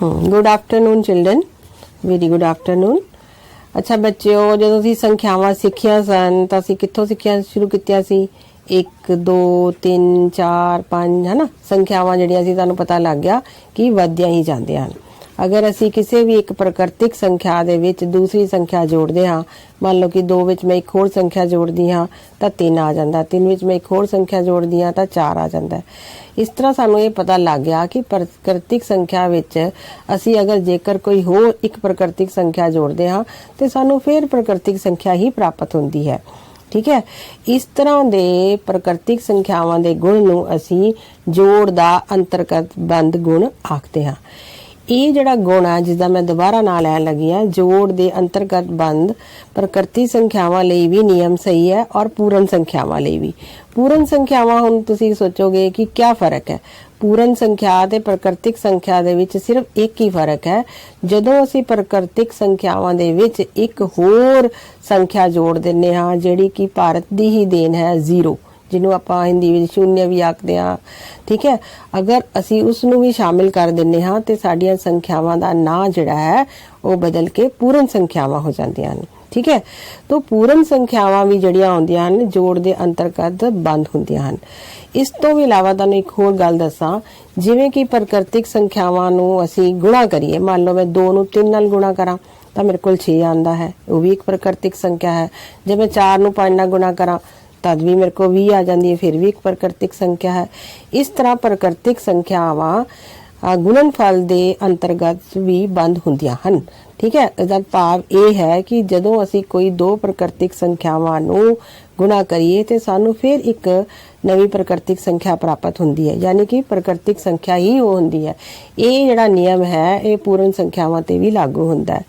Good afternoon children, very good afternoon. अच्छा बच्चों, जो असीं संख्यावां सिੱਖੀਆਂ सन ਤਾਂ ਅਸੀਂ ਕਿੱਥੋਂ ਸਿੱਖਿਆ ਸ਼ੁਰੂ ਕੀਤੀਆਂ ਸੀ? 1 2 3 4 5 है ना। संख्यावां ਜਿਹੜੀਆਂ ਸੀ ਤੁਹਾਨੂੰ ਪਤਾ ਲੱਗ ਗਿਆ ਕਿ ਵਧਦੀਆਂ ਹੀ ਜਾਂਦੀਆਂ ਹਨ। अगर असी किसी भी एक प्राकृतिक संख्या दे विच दूसरी संख्या जोड़ते हाँ, मान लो कि 2 विच मैं एक होर संख्या जोड़ती हाँ तो 3 आ जाता, 3 विच मैं एक होर संख्या जोड़ती हाँ तो 4 आ जाता है। इस तरह सानू ये पता लग गया कि प्राकृतिक संख्या विच असी अगर जेकर कोई होर एक प्राकृतिक संख्या जोड़ते हाँ तो सानू फिर प्राकृतिक संख्या ही प्राप्त होती है। ठीक है, इस तरह दे प्राकृतिक संख्यावां दे गुण नू असी जोड़ दा अंतर्गत बंद गुण आखते हाँ। ये जिहड़ा गुण है जिसका मैं दोबारा ना लैन लगी हाँ, जोड़ दे अंतर्गत बंद प्रकृति संख्यावां लई भी नियम सही है और पूर्ण संख्यावां लई भी। पूर्ण संख्यावां हुण तुसीं सोचोगे कि क्या फर्क है? पूर्ण संख्या ते प्राकृतिक संख्या दे विच सिर्फ एक ही फर्क है। जदों असीं प्राकृतिक संख्यावां दे विच एक होर संख्या जोड़ दिंदे हां जिहड़ी कि भारत दी ही देन है, 0, जिन्हों आपां हिंदी विच शून्य भी आखदे हां। ठीक है, अगर असी उसनूं भी शामिल कर दिंदे हां ते साडीआं संख्यावां दा नाम जिहड़ा है वो बदल के पूर्ण संख्यावां हो जांदियां हन। ठीक है, तो पूर्ण संख्यावां भी जिहड़ियां होंदियां हन जोड़ दे अंतर्गत बंद हुंदियां हन। इस तो भी इलावा तुहानूं एक होर गल दसां, जिवें कि प्राकृतिक संख्यावां नूं असी गुणा करिए, मान लो मैं 2 नूं 3 नाल गुणा करां तो मेरे कोल 6 आंदा है, वो भी एक प्राकृतिक संख्या है। जे मैं 4 नूं 5 नाल गुणा करां तद भी मेरे को 20 आ जाती है, फिर भी एक प्राकृतिक संख्या है। इस तरह प्राकृतिक संख्यावां गुणनफल दे अंतर्गत भी बंद हुंदियां हन। ठीक है, इसदा भाव यह है कि जदों असी कोई 2 प्राकृतिक संख्यावां नूं गुणा करिए तो सानू फिर एक नवी प्राकृतिक संख्या प्राप्त हुंदी है, यानी कि प्राकृतिक संख्या ही वो हुंदी है। ये जिहड़ा नियम है ये पूर्ण संख्यावां ते भी लागू हुंदा है।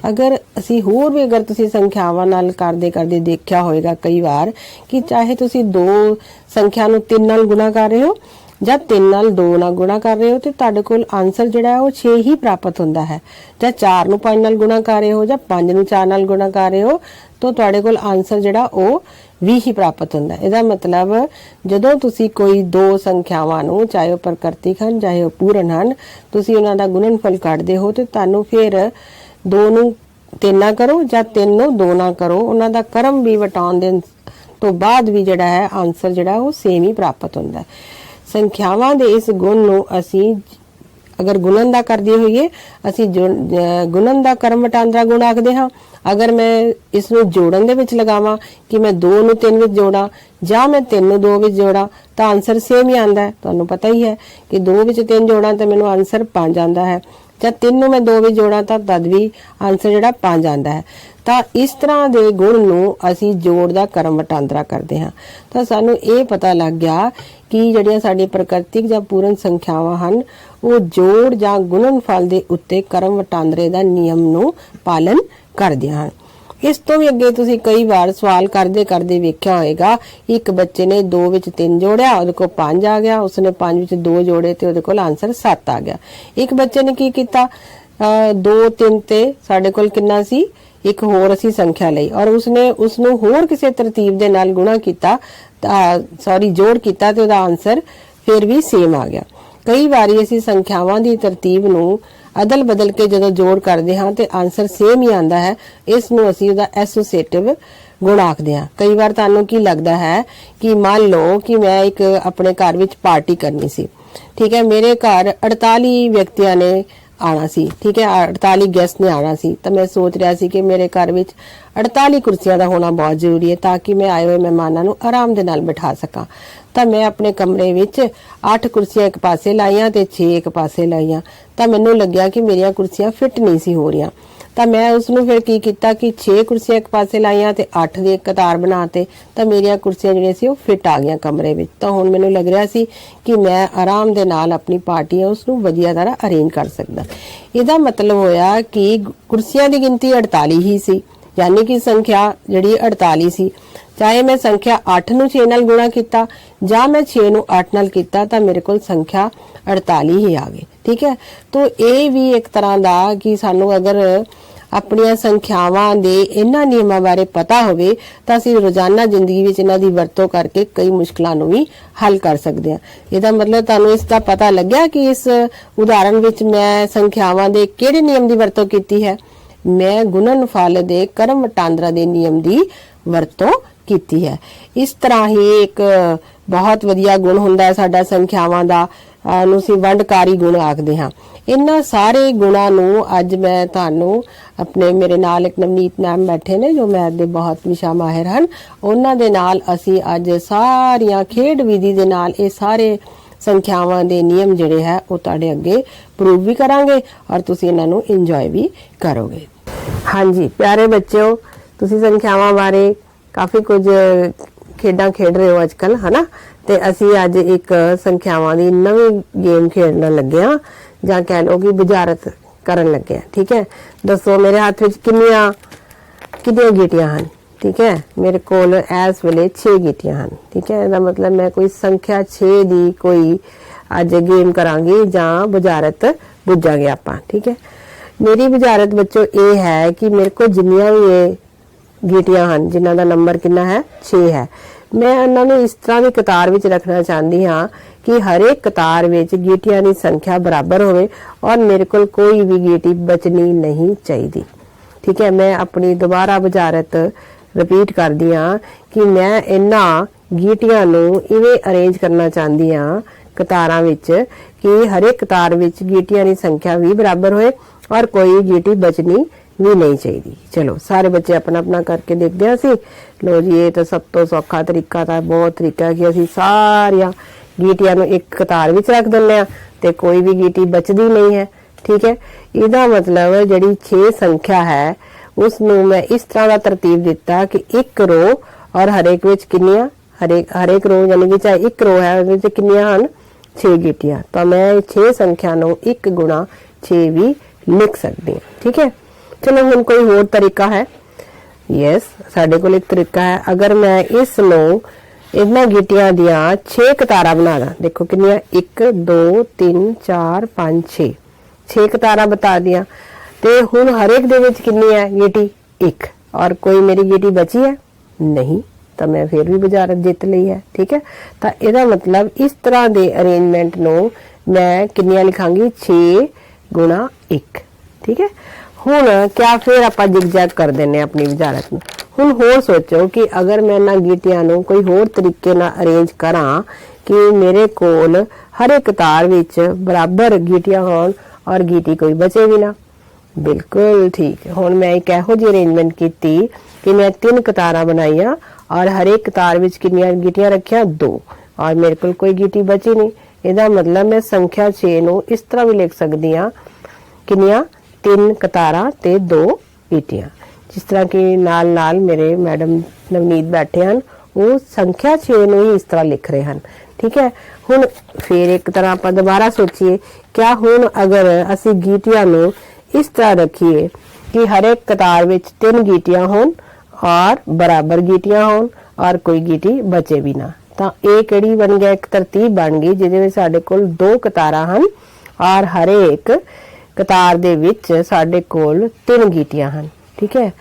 अगर असी होर भी अगर तुसी संख्यावां नाल करदे करदे देखिया होएगा कई बार कि चाहे तुसी 2 संख्या नूं 3 नाल गुणा कर रहे हो ਜਾਂ 3 ਨਾਲ 2 ਨਾਲ ਗੁਣਾ ਕਰ ਰਹੇ ਹੋ ਤੇ ਤੁਹਾਡੇ ਕੋਲ ਆਨਸਰ ਜਿਹੜਾ ਹੈ ਉਹ 6 ਹੀ ਪ੍ਰਾਪਤ ਹੁੰਦਾ ਹੈ। ਜਾਂ 4 ਨੂੰ 5 ਨਾਲ ਗੁਣਾ ਕਰ ਰਹੇ ਹੋ ਜਾਂ 5 ਨੂੰ 4 ਨਾਲ ਗੁਣਾ ਕਰ ਰਹੇ ਹੋ ਤਾਂ ਤੁਹਾਡੇ ਕੋਲ ਆਨਸਰ ਜਿਹੜਾ ਉਹ 20 ਹੀ ਪ੍ਰਾਪਤ ਹੁੰਦਾ ਹੈ। ਇਹਦਾ ਮਤਲਬ ਜਦੋਂ ਤੁਸੀਂ ਕੋਈ 2 ਸੰਖਿਆਵਾਂ ਨੂੰ ਚਾਹੇ ਉਹ ਪ੍ਰਕਿਰਤਿਕ ਹਨ ਚਾਹੇ ਉਹ ਪੂਰਨ ਹਨ, ਤੁਸੀਂ ਉਹਨਾਂ ਦਾ ਗੁਣਨਫਲ ਕੱਢਦੇ ਹੋ ਤੇ ਤੁਹਾਨੂੰ ਫਿਰ 2 ਨੂੰ 3 ਨਾਲ ਕਰੋ ਜਾਂ 3 ਨੂੰ 2 ਨਾਲ ਕਰੋ, ਉਹਨਾਂ ਦਾ ਕਰਮ ਵੀ ਵਟਾਉਣ ਦੇ ਤੋਂ ਬਾਅਦ ਵੀ ਜਿਹੜਾ ਹੈ ਆਨਸਰ ਜਿਹੜਾ ਉਹ ਸੇਮ ਹੀ ਪ੍ਰਾਪਤ ਹੁੰਦਾ ਹੈ। संख्यावां दे इस गुण नूं असी अगर गुणन दा करदे होइए असी गुणन दा कर्म वटांदरा गुण आखदे हां। अगर मैं इस नूं जोड़न दे विच लगावां कि मैं 2 नूं 3 विच जोड़ां जां मैं 3 नूं 2 विच जोड़ां तां आंसर सेम ही आंदा है। तुहानूं पता ही है कि 2 विच 3 जोड़ां तां मैनूं आंसर 5 आंदा है, ਜਾਂ 3 ਨੂੰ मैं 2 ਵਿੱਚ जोड़ा ਤਾਂ तद भी आंसर ਜਿਹੜਾ 5 ਆਂਦਾ ਹੈ। ਤਾਂ ਇਸ ਤਰ੍ਹਾਂ ਦੇ ਗੁਣ ਨੂੰ ਅਸੀਂ ਜੋੜ ਦਾ ਕਰਮ ਵਟਾਂਦਰਾ ਕਰਦੇ ਹਾਂ। ਤਾਂ ਸਾਨੂੰ ਇਹ ਪਤਾ ਲੱਗ ਗਿਆ ਕਿ ਜਿਹੜੀਆਂ ਸਾਡੀ ਪ੍ਰਕਿਰਤਿਕ ਜਾਂ ਪੂਰਨ ਸੰਖਿਆਵਾਂ ਹਨ ਉਹ ਜੋੜ ਜਾਂ ਗੁਣਨਫਲ ਦੇ ਉੱਤੇ ਕਰਮ ਵਟਾਂਦਰੇ ਦਾ ਨਿਯਮ ਨੂੰ ਪਾਲਨ ਕਰਦੀਆਂ ਹਨ। इस तो भी अगे तुसी कई बार सवाल करदे करदे वेख्या होएगा, एक बच्चे ने 2 विच 3 जोड़िया उहदे कोल 5 आ गया, उसने 5 विच 2 जोड़े ते उहदे कोल आंसर 7 आ गया। एक बच्चे ने की कीता 2 3 ते साडे कोल किन्ना सी एक होर असी संख्या लई और उसने उसनू होर किसी तरतीब दे नाल गुणा कीता, सॉरी जोड़ कीता ते उहदा आंसर फिर भी सेम आ गया। कई बारी असी संख्यावां दी तरतीब नू अदल बदल के जदों जोड़ करते हाँ तो आंसर सेम ही आता है। इस नूं असीं उहदा एसोसिएटिव गुण आखदे हां। कई बार तुहानूं की लगदा है कि मान लो कि मैं एक अपने घर विच पार्टी करनी सी। ठीक है, मेरे घर 48 व्यक्तियों ने आना सी। ठीक है, 48 गेस्ट ने आना सी तो मैं सोच रहा सी कि मेरे घर विच 48 कुर्सियां दा होना बहुत जरूरी है ताकि मैं आए हुए मेहमानां नूं आराम दे नाल बिठा सकां। तो मैं अपने कमरे विच 8 कुर्सियां एक पासे लाइयां ते 6 एक पासे लाइयां। तो मैनूं लग्या कि मेरियां कुर्सियां फिट नहीं सी हो रही। तो मैं उसनूं फिर की कीता कि 6 कुर्सियां एक पासे लाइयां ते 8 दी एक कतार बनाते तो मेरियां कुर्सियां जिहड़ियां सी ओह फिट आ गईयां कमरे विच। तो हुण मैनूं लग रहा सी कि मैं आराम दे नाल अपनी पार्टी है उसनूं वधिया तरह अरेंज कर सकदा। इहदा मतलब होया कि कुर्सियां दी गिनती 48 ही सी, यानी कि संख्या जिहड़ी 48 सी। चाहे मैं संख्या 8 नूं 6 नाल गुणा कीता जां मैं 6 नूं 8 नाल कीता तां मेरे कोल संख्या 48 ही आ गई। ठीक है, तो ये भी एक तरह दा कि सानू अगर ਆਪਣੀਆਂ ਸੰਖਿਆਵਾਂ ਦੇ ਇਹਨਾਂ ਨਿਯਮਾਂ ਬਾਰੇ ਪਤਾ ਹੋਵੇ ਤਾਂ ਅਸੀਂ ਰੋਜ਼ਾਨਾ ਜ਼ਿੰਦਗੀ ਵਿੱਚ ਇਹਨਾਂ ਦੀ ਵਰਤੋਂ ਕਰਕੇ ਕਈ ਮੁਸ਼ਕਲਾਂ ਨੂੰ ਵੀ ਹੱਲ ਕਰ ਸਕਦੇ ਹਾਂ। ਇਹਦਾ ਮਤਲਬ ਤੁਹਾਨੂੰ ਇਸ ਦਾ ਪਤਾ ਲੱਗਿਆ ਕਿ ਇਸ ਉਦਾਹਰਣ ਵਿੱਚ ਮੈਂ ਸੰਖਿਆਵਾਂ ਦੇ ਕਿਹੜੇ ਨਿਯਮ ਦੀ ਵਰਤੋਂ ਕੀਤੀ ਹੈ। ਮੈਂ ਗੁਣਨਫਲ ਦੇ ਕਰਮ ਵਟਾਂਦਰਾ ਦੇ ਨਿਯਮ ਦੀ ਵਰਤੋਂ ਕੀਤੀ ਹੈ। ਇਸ ਤਰ੍ਹਾਂ ਹੀ ਇੱਕ ਬਹੁਤ ਵਧੀਆ ਗੁਣ ਹੁੰਦਾ ਹੈ ਸਾਡਾ ਸੰਖਿਆਵਾਂ ਦਾ, ਨੂੰ ਅਸੀਂ ਵੰਡਕਾਰੀ ਗੁਣ ਆਖਦੇ ਹਾਂ। ਇਹਨਾਂ ਸਾਰੇ ਗੁਣਾਂ ਨੂੰ ਅੱਜ ਮੈਂ ਤੁਹਾਨੂੰ ਆਪਣੇ ਮੇਰੇ ਨਾਲ ਇੱਕ ਨਵਨੀਤ ਮੈਮ ਬੈਠੇ ਨੇ ਜੋ ਮੈਥ ਦੇ ਬਹੁਤ ਵਿਸ਼ਾ ਮਾਹਿਰ ਹਨ, ਉਹਨਾਂ ਦੇ ਨਾਲ ਅਸੀਂ ਅੱਜ ਸਾਰੀਆਂ ਖੇਡ ਵਿਧੀ ਦੇ ਨਾਲ ਇਹ ਸਾਰੇ ਸੰਖਿਆਵਾਂ ਦੇ ਨਿਯਮ ਜਿਹੜੇ ਹੈ ਉਹ ਤੁਹਾਡੇ ਅੱਗੇ ਪ੍ਰੂਵ ਵੀ ਕਰਾਂਗੇ ਔਰ ਤੁਸੀਂ ਇਹਨਾਂ ਨੂੰ ਇੰਜੋਏ ਵੀ ਕਰੋਗੇ। ਹਾਂਜੀ ਪਿਆਰੇ ਬੱਚਿਓ, ਤੁਸੀਂ ਸੰਖਿਆਵਾਂ ਬਾਰੇ ਕਾਫੀ ਕੁਝ ਖੇਡਾਂ ਖੇਡ ਰਹੇ ਹੋ ਅੱਜ ਕੱਲ, ਹਨਾ। ਤੇ ਅਸੀਂ ਅੱਜ ਇੱਕ ਸੰਖਿਆਵਾਂ ਦੀ ਨਵੀਂ ਗੇਮ ਖੇਡਣ ਲੱਗੇ ਹਾਂ ਜਾਂ ਕਹਿ ਲਓ ਕਿ ਬੁਝਾਰਤ ਕਰਨ ਲੱਗੇ ਹਾਂ। ਠੀਕ ਹੈ, ਦੱਸੋ ਮੇਰੇ ਹੱਥ ਵਿੱਚ ਕਿੰਨੀਆਂ ਗੀਟੀਆਂ ਹਨ। ਠੀਕ ਹੈ, ਮੇਰੇ ਕੋਲ ਇਸ ਵੇਲੇ 6 ਗੀਟੀਆਂ ਹਨ। ਠੀਕ ਹੈ, ਇਹਦਾ ਮਤਲਬ ਮੈਂ ਕੋਈ ਸੰਖਿਆ 6 ਦੀ ਕੋਈ ਅੱਜ ਗੇਮ ਕਰਾਂਗੀ ਜਾਂ ਬੁਝਾਰਤ ਬੁੱਝਾਂਗੇ ਆਪਾਂ। ਠੀਕ ਹੈ, ਮੇਰੀ ਬੁਝਾਰਤ ਬੱਚੋ ਇਹ ਹੈ ਕਿ ਮੇਰੇ ਕੋਲ ਜਿੰਨੀਆਂ ਵੀ ਇਹ ਗੀਟੀਆਂ ਹਨ ਜਿਨ੍ਹਾਂ ਦਾ ਨੰਬਰ ਕਿੰਨਾ ਹੈ 6 ਹੈ, ਮੈਂ ਇਹਨਾਂ ਨੂੰ ਇਸ ਤਰ੍ਹਾਂ ਦੀ ਕਤਾਰ ਵਿੱਚ ਰੱਖਣਾ ਚਾਹੁੰਦੀ ਹਾਂ ਕਿ ਹਰੇਕ ਕਤਾਰ ਵਿੱਚ ਗੀਟੀਆਂ ਦੀ ਸੰਖਿਆ ਬਰਾਬਰ ਹੋਵੇ ਔਰ ਮੇਰੇ ਕੋਲ ਕੋਈ ਵੀ ਗੀਟੀ ਬਚਣੀ ਨਹੀਂ ਚਾਹੀਦੀ। ਠੀਕ ਹੈ, ਮੈਂ ਆਪਣੀ ਦੁਬਾਰਾ ਬੁਝਾਰਤ ਰਿਪੀਟ ਕਰਦੀ ਹਾਂ ਕਿ ਮੈਂ ਇਹਨਾਂ ਗੀਟੀਆਂ ਨੂੰ ਇਵੇਂ ਅਰੇਂਜ ਕਰਨਾ ਚਾਹੁੰਦੀ ਹਾਂ ਕਤਾਰਾਂ ਵਿੱਚ ਕਿ ਹਰੇਕ ਕਤਾਰ ਵਿੱਚ ਗੀਟੀਆਂ ਦੀ ਸੰਖਿਆ ਵੀ ਬਰਾਬਰ ਹੋਏ ਔਰ ਕੋਈ ਗੀਟੀ ਬਚਣੀ ਵੀ ਨਹੀਂ ਚਾਹੀਦੀ। ਚਲੋ ਸਾਰੇ ਬੱਚੇ ਆਪਣਾ ਆਪਣਾ ਕਰਕੇ ਦੇਖਦੇ ਹਾਂ। ਲੋ ਜੀ, ਇਹ ਤਾਂ ਸਭ ਤੋਂ ਸੌਖਾ ਤਰੀਕਾ ਤਾਂ ਬਹੁਤ ਤਰੀਕਾ ਕਿ ਅਸੀਂ ਸਾਰੀਆਂ ਗੀਟੀਆਂ ਨੂੰ ਇੱਕ ਕਤਾਰ ਵਿੱਚ ਰੱਖ ਦਿੰਦੇ ਹਾਂ ਤੇ ਕੋਈ ਵੀ ਗੀਟੀ ਬਚਦੀ ਨਹੀਂ ਹੈ। ਠੀਕ ਹੈ, ਇਹਦਾ ਮਤਲਬ ਜਿਹੜੀ 6 ਸੰਖਿਆ ਹੈ ਉਸ ਨੂੰ ਮੈਂ ਇਸ ਤਰ੍ਹਾਂ ਦਾ ਤਰਤੀਬ ਦਿੱਤਾ ਕਿ ਇੱਕ ਰੋ ਔਰ ਹਰੇਕ ਵਿੱਚ ਕਿੰਨੀਆਂ ਹਰੇਕ ਰੋ ਯਾਨੀ ਕਿ ਚਾਹੇ ਇੱਕ ਰੋ ਹੈ ਉਹਦੇ ਵਿੱਚ ਕਿੰਨੀਆਂ ਹਨ 6 ਗੀਟੀਆਂ, ਤਾਂ ਮੈਂ 6 ਸੰਖਿਆ ਨੂੰ 1 ਗੁਣਾ 6 ਵੀ ਲਿਖ ਸਕਦੀ ਹਾਂ। ਠੀਕ ਹੈ, ਚਲੋ ਹੁਣ ਕੋਈ ਹੋਰ ਤਰੀਕਾ ਹੈ। ਯੈਸ, ਸਾਡੇ ਕੋਲ ਇੱਕ ਤਰੀਕਾ ਹੈ। ਅਗਰ ਮੈਂ ਇਸ ਨੂੰ ਇਹਨਾਂ ਗੀਟੀਆਂ ਦੀਆਂ 6 ਕਤਾਰਾਂ ਬਣਾ ਦਾਂ, ਦੇਖੋ ਕਿੰਨੀਆਂ 1 2 3 4 5 6 ਕਤਾਰਾਂ ਬਤਾ ਦਿਆਂ ਤੇ ਹੁਣ ਹਰੇਕ ਦੇ ਵਿੱਚ ਕਿੰਨੀ ਹੈ ਗੀਟੀ 1 ਔਰ ਕੋਈ ਮੇਰੀ ਗੀਟੀ ਬਚੀ ਹੈ ਨਹੀਂ, ਤਾਂ ਮੈਂ ਫਿਰ ਵੀ ਬੁਝਾਰਤ ਜਿੱਤ ਲਈ ਹੈ। ਠੀਕ ਹੈ, ਤਾਂ ਇਹਦਾ ਮਤਲਬ ਇਸ ਤਰ੍ਹਾਂ ਦੇ ਅਰੇਂਜਮੈਂਟ ਨੂੰ ਮੈਂ ਕਿੰਨੀਆਂ ਲਿਖਾਂਗੀ 6 ਗੁਣਾ 1। ਠੀਕ ਹੈ, ਹੁਣ ਕਿਆ ਫਿਰ ਆਪਾਂ ਜਿਗਜੈਗ ਕਰ ਦਿੰਨੇ ਆਪਣੀ ਬੁਝਾਰਤ ਨੂੰ। ਹੁਣ ਹੋਰ ਸੋਚੋ ਕਿ ਅਗਰ ਮੈਂ ਇਹਨਾਂ ਗੀਟੀਆਂ ਨੂੰ ਕੋਈ ਹੋਰ ਤਰੀਕੇ ਨਾਲ ਅਰੇਂਜ ਕਰਾਂ ਕਿ ਮੇਰੇ ਕੋਲ ਹਰ ਇੱਕ ਕਤਾਰ ਵਿੱਚ ਬਰਾਬਰ ਗੀਟੀਆਂ ਹੋਣ ਔਰ ਗੀਟੀ ਕੋਈ ਬਚੇ ਵੀ ਨਾ। ਬਿਲਕੁਲ ਠੀਕ। ਹੁਣ ਮੈਂ ਇੱਕ ਇਹੋ ਜਿਹੀ ਅਰੇਂਜਮੈਂਟ ਕੀਤੀ ਕਿ ਮੈਂ 3 ਕਤਾਰਾਂ ਬਣਾਈਆਂ ਔਰ ਹਰ ਇੱਕ ਕਤਾਰ ਵਿੱਚ ਕਿੰਨੀਆਂ ਗੀਟੀਆਂ ਰੱਖੀਆਂ 2 ਔਰ ਮੇਰੇ ਕੋਲ ਕੋਈ ਗੀਟੀ ਬਚੀ ਨਹੀਂ। ਇਹਦਾ ਮਤਲਬ ਮੈਂ ਸੰਖਿਆ 6 ਨੂੰ ਇਸ ਤਰ੍ਹਾਂ ਵੀ ਲਿਖ ਸਕਦੀ ਹਾਂ ਕਿੰਨੀਆਂ 3 ਕਤਾਰਾਂ ਤੇ 2 ਗੀਟੀਆਂ। ਜਿਸ ਤਰ੍ਹਾਂ ਕਿ ਨਾਲ ਨਾਲ ਮੇਰੇ ਮੈਡਮ ਨਵਨੀਤ ਬੈਠੇ ਹਨ, ਉਹ ਸੰਖਿਆ 6 ਨੂੰ ਹੀ ਇਸ ਤਰ੍ਹਾਂ ਲਿਖ ਰਹੇ ਹਨ। ਠੀਕ ਹੈ, ਹੁਣ ਫਿਰ ਇੱਕ ਤਰ੍ਹਾਂ ਆਪਾਂ ਦੁਬਾਰਾ ਸੋਚੀਏ, ਕਿਆ ਹੁਣ ਅਗਰ ਅਸੀਂ ਗੀਟੀਆਂ ਨੂੰ ਇਸ ਤਰ੍ਹਾਂ ਰੱਖੀਏ ਕਿ ਹਰ ਇੱਕ ਕਤਾਰ ਵਿੱਚ 3 ਗੀਟੀਆਂ ਹੋਣ ਔਰ ਬਰਾਬਰ ਗੀਟੀਆਂ ਹੋਣ ਔਰ ਕੋਈ ਗੀਟੀ ਬਚੇ ਵੀ ਨਾ, ਤਾਂ ਇਹ ਕਿਹੜੀ ਬਣ ਗਿਆ, ਇੱਕ ਤਰਤੀਬ ਬਣ ਗਈ ਜਿਹਦੇ ਵਿੱਚ ਸਾਡੇ ਕੋਲ 2 ਕਤਾਰਾਂ ਹਨ ਔਰ ਹਰੇਕ ਕਤਾਰ ਦੇ ਵਿੱਚ ਸਾਡੇ ਕੋਲ 3 ਗੀਟੀਆਂ ਹਨ। ਠੀਕ ਹੈ,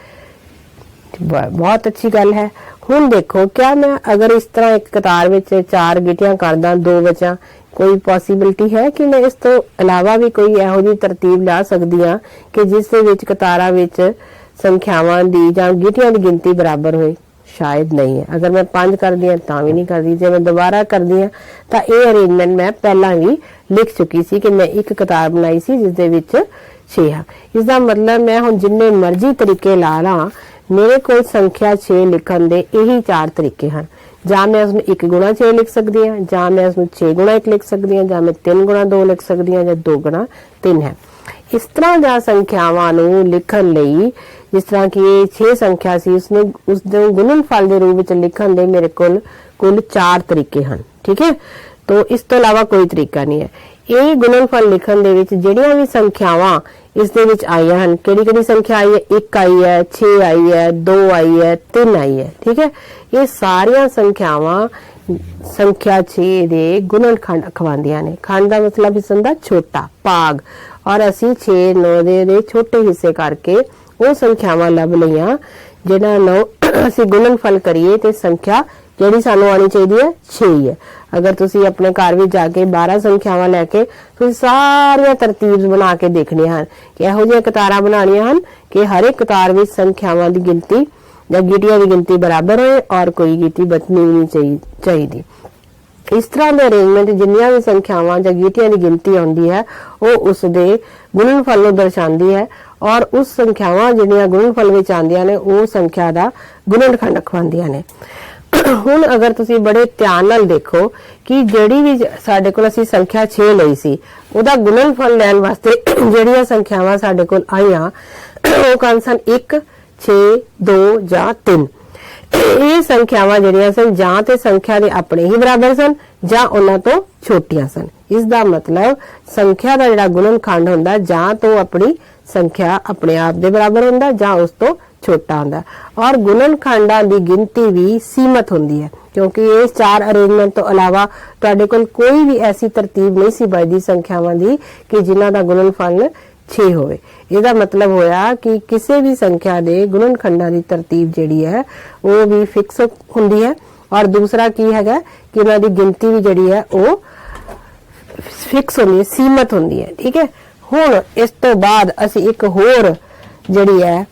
ਬਹੁਤ ਅੱਛੀ ਗੱਲ ਹੈ। ਹੁਣ ਦੇਖੋ, ਕਿਆ ਮੈਂ ਅਗਰ ਇਸ ਤਰ੍ਹਾਂ ਇੱਕ ਕਤਾਰ ਵਿੱਚ 4 ਗੀਟੀਆਂ ਕਰਦਾ 2 ਬਚਾਂ, ਕੋਈ ਪੋਸੀਬਿਲਿਟੀ ਹੈ ਕਿ ਮੈਂ ਇਸ ਤੋਂ ਇਲਾਵਾ ਵੀ ਕੋਈ ਇਹੋ ਜਿਹੀ ਤਰਤੀਬ ਲਾ ਸਕਦੀ ਹਾਂ ਕਿ ਜਿਸ ਦੇ ਵਿੱਚ ਕਤਾਰਾਂ ਵਿੱਚ ਸੰਖਿਆਵਾਂ ਦੀ ਜਾਂ ਗੀਟੀਆਂ ਦੀ ਗਿਣਤੀ ਬਰਾਬਰ ਹੋਏ? ਸ਼ਾਇਦ ਨਹੀਂ ਹੈ। ਅਗਰ ਮੈਂ 5 ਕਰਦੀ ਹਾਂ ਤਾਂ ਵੀ ਨਹੀਂ ਕਰਦੀ, ਜੇ ਮੈਂ ਦੁਬਾਰਾ ਕਰਦੀ ਹਾਂ ਤਾਂ ਇਹ ਅਰੇਂਜਮੈਂਟ ਮੈਂ ਪਹਿਲਾਂ ਵੀ ਲਿਖ ਚੁੱਕੀ ਸੀ ਕਿ ਮੈਂ ਇੱਕ ਕਤਾਰ ਬਣਾਈ ਸੀ ਜਿਸ ਦੇ ਵਿੱਚ 6 ਹੈ। ਇਸ ਦਾ ਮਤਲਬ ਮੈਂ ਹੁਣ ਜਿੰਨੇ ਮਰਜ਼ੀ ਤਰੀਕੇ ਲਾ ਲਾਂ, ਮੇਰੇ ਕੋਲ ਸੰਖਿਆ 6 ਲਿਖਣ ਦੇ ਇਹੀ 4 ਤਰੀਕੇ ਹਨ। ਜਾਂ ਮੈਂ ਉਸਨੂੰ 1 ਗੁਣਾ 6 ਲਿਖ ਸਕਦੀ ਹਾਂ, ਜਾਂ ਮੈਂ ਉਸਨੂੰ 6 ਗੁਣਾ 1 ਲਿਖ ਸਕਦੀ ਹਾਂ, ਜਾਂ ਮੈਂ 3 ਗੁਣਾ 2 ਲਿਖ ਸਕਦੀ ਹਾਂ, ਜਾਂ 2 ਗੁਣਾ 3 ਹੈ। ਇਸ ਤਰ੍ਹਾਂ ਦੀਆਂ ਸੰਖਿਆਵਾਂ ਨੂੰ ਲਿਖਣ ਲਈ, ਜਿਸ ਤਰ੍ਹਾਂ ਕਿ ਇਹ 6 ਸੰਖਿਆ ਸੀ, ਉਸਦੇ ਗੁਣਨਫਲ ਦੇ ਰੂਪ ਵਿੱਚ ਲਿਖਣ ਦੇ ਮੇਰੇ ਕੋਲ ਕੁੱਲ 4 ਤਰੀਕੇ ਹਨ। ਠੀਕ ਹੈ, तो इस तो इलावा कोई तरीका नहीं है। ये गुणनफल लिखण दे विच जिहड़ियां भी संख्यावां इस दे विच आईयां हन, किहड़ी-किहड़ी संख्या आई है? 1 आई है, 6 आई है, 2 आई है, 3 आई है। ठीक है, ये सारियां संख्यावां संख्या 6 दे गुणनखंड अखवांदियां ने। खंड का मतलब इस होंदा छोटा भाग, और असी 6 9 दे छोटे हिस्से करके ਉਹ ਸੰਖਿਆਵਾਂ ਲੱਭ ਲਈਆਂ ਜਿਨ੍ਹਾਂ ਨੂੰ ਅਸੀਂ ਗੁਣਨਫਲ ਕਰੀਏ ਤੇ ਸੰਖਿਆ ਜਿਹੜੀ ਸਾਨੂੰ ਆਣੀ ਚਾਹੀਦੀ ਹੈ 6 ਹੀ ਹੈ। ਅਗਰ ਤੁਸੀਂ ਆਪਣੇ ਘਰ ਵਿੱਚ ਜਾ ਕੇ 12 ਸੰਖਿਆਵਾਂ ਲੈ ਕੇ ਤੁਸੀਂ ਸਾਰੀਆਂ ਤਰਤੀਬ ਬਣਾ ਕੇ ਦੇਖਣੀਆਂ ਹਨ ਕਿ ਇਹੋ ਜਿਹੀਆਂ ਕਤਾਰਾਂ ਬਣਾਉਣੀਆਂ ਹਨ ਕਿ ਹਰ ਇੱਕ ਕਤਾਰ ਵਿੱਚ ਸੰਖਿਆਵਾਂ ਦੀ ਗਿਣਤੀ ਜਾਂ ਗੀਟੀਆਂ ਦੀ ਗਿਣਤੀ ਬਰਾਬਰ ਹੋਏ ਔਰ ਕੋਈ ਗੀਟੀ ਬਚਣੀ ਨਹੀਂ ਚਾਹੀਦੀ। इस तरह के अरेंजमेंट जिन्नियां भी संख्यावां या गीटियां की गिनती आउंदी है वो उस दे गुणनफल नूं दर्शांदी है और उस संख्यावां जिहड़ियां गुणनफल विच आंदियां ने वो संख्या दा गुणनखंड अखवांदियां ने। हुण अगर तुसीं बड़े ध्यान नाल देखो कि जिहड़ी भी साडे कोल असीं संख्या 6 लई सी उहदा गुणनफल लैण वास्ते जिहड़ियां संख्यावां साडे कोल आईयां वो कौन सन 1 6 2 जां 3। ਇਹ ਸੰਖਿਆਵਾਂ ਜਿਹੜੀਆਂ ਸਨ ਜਾਂ ਤੇ ਸੰਖਿਆ ਦੇ ਆਪਣੇ ਹੀ ਬਰਾਬਰ ਸਨ ਜਾਂ ਉਹਨਾਂ ਤੋਂ ਛੋਟੀਆਂ ਸਨ। ਇਸ ਦਾ ਮਤਲਬ ਸੰਖਿਆ ਦਾ ਜਿਹੜਾ ਗੁਣਨਖੰਡ ਹੁੰਦਾ ਜਾਂ ਤੋਂ ਆਪਣੀ ਸੰਖਿਆ ਆਪਣੇ ਆਪ ਦੇ ਬਰਾਬਰ ਹੁੰਦਾ ਜਾਂ ਉਸ ਤੋਂ ਛੋਟਾ ਹੁੰਦਾ ਔਰ ਗੁਣਨਖੰਡਾਂ ਦੀ ਗਿਣਤੀ ਵੀ ਸੀਮਤ ਹੁੰਦੀ ਹੈ ਕਿਉਂਕਿ ਇਸ ਚਾਰ ਅਰੇਂਜਮੈਂਟ ਤੋਂ ਇਲਾਵਾ ਤੁਹਾਡੇ ਕੋਲ ਕੋਈ ਵੀ ਐਸੀ ਤਰਤੀਬ ਨਹੀਂ ਸੀ ਬਚਦੀ ਸੰਖਿਆਵਾਂ ਦੀ ਕਿ ਜਿਨ੍ਹਾਂ ਦਾ ਗੁਣਨਫਲ 6 ਹੋਵੇ। ਇਹਦਾ ਮਤਲਬ ਹੋਇਆ ਕਿ ਕਿਸੇ ਵੀ ਸੰਖਿਆ ਦੇ ਗੁਣਨਖੰਡਾਂ ਦੀ ਤਰਤੀਬ ਜਿਹੜੀ ਹੈ ਉਹ ਵੀ ਫਿਕਸ ਹੁੰਦੀ ਹੈ ਔਰ ਦੂਸਰਾ ਕੀ ਹੈਗਾ ਕਿ ਉਹਨਾਂ ਦੀ ਗਿਣਤੀ ਵੀ ਜਿਹੜੀ ਹੈ ਉਹ ਫਿਕਸ ਹੁੰਦੀ ਹੈ ਸੀਮਤ ਹੁੰਦੀ ਹੈ। ਠੀਕ ਹੈ। ਹੁਣ ਇਸ ਤੋਂ ਬਾਅਦ ਅਸੀਂ ਇੱਕ ਹੋਰ ਜਿਹੜੀ ਹੈ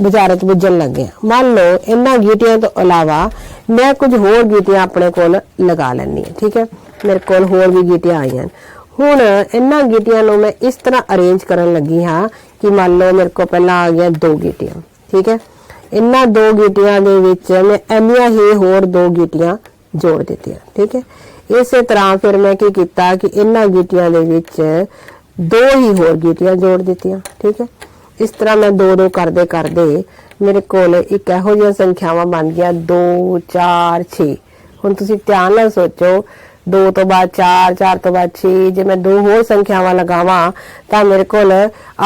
ਵਿਚਾਰਤ ਬੁੱਝਣ ਲੱਗੇ ਹਾਂ। ਮੰਨ ਲਓ ਇਹਨਾਂ ਗੀਟੀਆਂ ਤੋਂ ਇਲਾਵਾ ਮੈਂ ਕੁਝ ਹੋਰ ਗੀਟੀਆਂ ਆਪਣੇ ਕੋਲ ਲਗਾ ਲੈਣੀ ਹੈ। ਠੀਕ ਹੈ। ਮੇਰੇ ਕੋਲ ਹੋਰ ਵੀ ਗੀਟੀਆਂ ਆਈਆਂ ਹੁਣ ਇਹਨਾਂ ਗੀਟੀਆਂ ਨੂੰ ਮੈਂ ਇਸ ਤਰ੍ਹਾਂ ਅਰੇਂਜ ਕਰਨ ਲੱਗੀ ਹਾਂ ਕਿ ਮੰਨ ਲਓ ਮੇਰੇ ਕੋਲ ਪਹਿਲਾਂ ਆ ਗਿਆ 2 ਗੀਟੀਆਂ। ਠੀਕ ਹੈ। ਇਹਨਾਂ 2 ਗੀਟੀਆਂ ਦੇ ਵਿੱਚ ਮੈਂ ਇੰਨੀਆਂ ਹੀ ਹੋਰ 2 ਗੀਟੀਆਂ ਜੋੜ ਦਿੱਤੀਆਂ। ਠੀਕ ਹੈ। ਇਸੇ ਤਰ੍ਹਾਂ ਫਿਰ ਮੈਂ ਕੀ ਕੀਤਾ ਕਿ ਇਹਨਾਂ ਗੀਟੀਆਂ ਦੇ ਵਿੱਚ 2 ਹੀ ਹੋਰ ਗੀਟੀਆਂ ਜੋੜ ਦਿੱਤੀਆਂ। ਠੀਕ ਹੈ। ਇਸ ਤਰ੍ਹਾਂ ਮੈਂ 2 ਕਰਦੇ ਕਰਦੇ ਮੇਰੇ ਕੋਲ ਇੱਕ ਇਹੋ ਜਿਹੀਆਂ ਸੰਖਿਆਵਾਂ ਬਣ ਗਈਆਂ 2 4 6। ਹੁਣ ਤੁਸੀਂ ਧਿਆਨ ਨਾਲ ਸੋਚੋ 2 ਤੋਂ ਬਾਅਦ 4 4 ਤੋਂ ਬਾਅਦ 6 ਜੇ ਮੈਂ 2 ਹੋਰ ਸੰਖਿਆਵਾਂ ਲਗਾਵਾਂ ਤਾਂ ਮੇਰੇ ਕੋਲ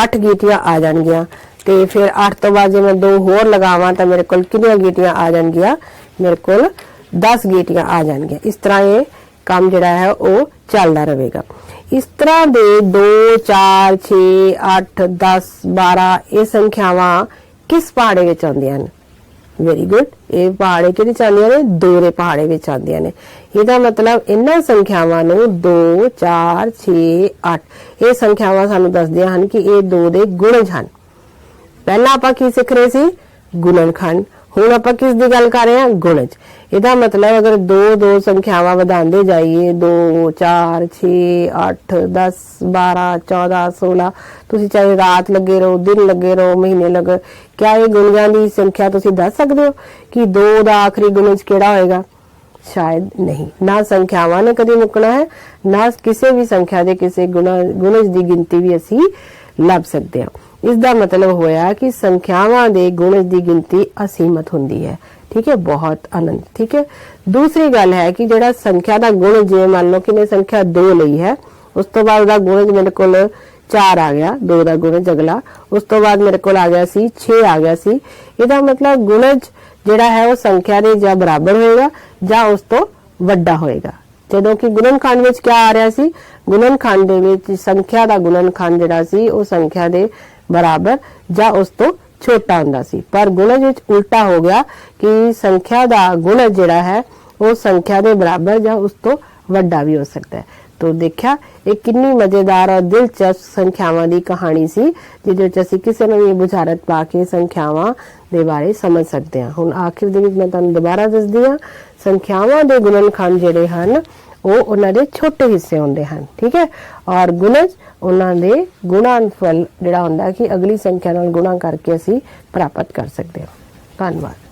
8 ਗੀਟੀਆਂ ਆ ਜਾਣਗੀਆਂ ਤੇ ਫਿਰ 8 ਤੋਂ ਬਾਅਦ ਜੇ ਮੈਂ 2 ਹੋਰ ਲਗਾਵਾਂ ਤਾਂ ਮੇਰੇ ਕੋਲ ਕਿੰਨੀਆਂ ਗੀਟੀਆਂ ਆ ਜਾਣਗੀਆਂ ਮੇਰੇ ਕੋਲ 10 ਗੀਟੀਆਂ ਆ ਜਾਣਗੀਆਂ। ਇਸ ਤਰ੍ਹਾਂ ਇਹ ਕੰਮ ਜਿਹੜਾ ਹੈ ਉਹ ਚੱਲਦਾ ਰਹੇਗਾ। ਇਸ ਤਰ੍ਹਾਂ ਦੇ 2 4 6 8 10 12 ਇਹ ਸੰਖਿਆਵਾਂ ਕਿਸ ਪਹਾੜੇ ਵਿੱਚ ਆਉਂਦੀਆਂ ਹਨ? Very good. ਇਹ ਪਹਾੜੇ ਕਿਹਦੇ ਚ ਆਉਂਦੀਆਂ ਨੇ? 2 ਦੇ ਪਹਾੜੇ ਵਿੱਚ ਆਉਂਦੀਆਂ ਨੇ। ਇਹਦਾ ਮਤਲਬ ਇਹਨਾਂ ਸੰਖਿਆਵਾਂ ਨੂੰ 2 4 6 8 ਇਹ ਸੰਖਿਆਵਾਂ ਸਾਨੂੰ ਦੱਸਦੀਆਂ ਹਨ ਕਿ ਇਹ 2 ਦੇ ਗੁਣਜ ਹਨ। ਪਹਿਲਾਂ ਆਪਾਂ ਕੀ ਸਿੱਖ ਰਹੇ ਸੀ? ਗੁਣਨਖੰਡ। ਹੁਣ ਆਪਾਂ ਕਿਸ ਦੀ ਗੱਲ ਕਰ ਰਹੇ ਹਾਂ? ਗੁਣਜ। ਇਹਦਾ ਮਤਲਬ ਅਗਰ 2 2 ਸੰਖਿਆਵਾਂ ਵਧਾਉਂਦੇ ਜਾਈਏ 2 4 6 8 10 12 14 16 ਤੁਸੀਂ ਚਾਹੇ ਰਾਤ ਲੱਗੇ ਰਹੋ ਦਿਨ ਲੱਗੇ ਰਹੋ ਮਹੀਨੇ ਲੱਗੇ क्या ये गुणजां दी संख्या तुसीं दस सकदे हो कि 2 दा आखिरी गुणज किहड़ा होएगा? शायद नहीं। ना संख्यावां ने कदी मुकना है ना किसी भी संख्या दे किसी गुणज दी गिनती भी असीं लभ सकदे हां। इस दा मतलब होया कि संख्यावां दे गुणज दी गिनती असीमत हुंदी है। ठीक है। बहुत आनंद। ठीक है। दूसरी गल है कि जिहड़ा संख्या दा गुण जे मान लो कि मैं संख्या 2 लई है उस तो बाद दा गुणज मेरे कोल 4 आ गया 2 ਦਾ ਗੁਣਜ ਅਗਲਾ ਉਸ ਤੋਂ ਬਾਅਦ ਮੇਰੇ ਕੋਲ ਆ ਗਿਆ ਸੀ 6 ਆ ਗਿਆ ਸੀ। ਇਹਦਾ ਮਤਲਬ ਗੁਣਜ ਜਿਹੜਾ ਹੈ ਉਹ ਸੰਖਿਆ ਦੇ ਜਾਂ ਬਰਾਬਰ ਹੋਏਗਾ ਜਾਂ ਉਸ ਤੋਂ ਵੱਡਾ ਹੋਏਗਾ ਜਦੋਂ ਕਿ ਗੁਣਨਖੰਡ ਵਿੱਚ ਕੀ ਆ ਰਿਹਾ ਸੀ? ਗੁਣਨਖੰਡ ਦੇ ਵਿੱਚ ਸੰਖਿਆ ਦਾ ਗੁਣਨਖੰਡ ਜਿਹੜਾ ਸੀ ਉਹ ਸੰਖਿਆ ਦੇ ਬਰਾਬਰ ਜਾਂ ਉਸ ਤੋਂ ਛੋਟਾ ਹੁੰਦਾ ਸੀ ਪਰ ਗੁਣਜ ਵਿੱਚ ਉਲਟਾ ਹੋ ਗਿਆ ਕਿ ਸੰਖਿਆ ਦਾ ਗੁਣਜ ਜਿਹੜਾ ਹੈ ਉਹ ਸੰਖਿਆ ਦੇ ਬਰਾਬਰ ਜਾਂ ਉਸ ਤੋਂ ਵੱਡਾ ਵੀ ਹੋ ਸਕਦਾ ਹੈ। तो देखा एक कितनी मजेदार और दिलचस्प संख्यावां दी कहानी सी जिहदे विच असीं किसी नूं भी बुझारत पा के संख्यावां दे बारे समझ सकते हां। हुण आखिर दे विच मैं तुहानूं दोबारा दसदी हां संख्यावां दे गुणनखंड जिहड़े हन ਉਹ ਉਹਨਾਂ ਦੇ ਛੋਟੇ ਹਿੱਸੇ ਹੁੰਦੇ ਹਨ। ਠੀਕ ਹੈ। ਔਰ ਗੁਣਜ ਉਹਨਾਂ ਦੇ ਗੁਣਨਫਲ ਜਿਹੜਾ ਹੁੰਦਾ ਕਿ ਅਗਲੀ ਸੰਖਿਆ ਨਾਲ ਗੁਣਾ ਕਰਕੇ ਅਸੀਂ ਪ੍ਰਾਪਤ ਕਰ ਸਕਦੇ ਹਾਂ। ਧੰਨਵਾਦ।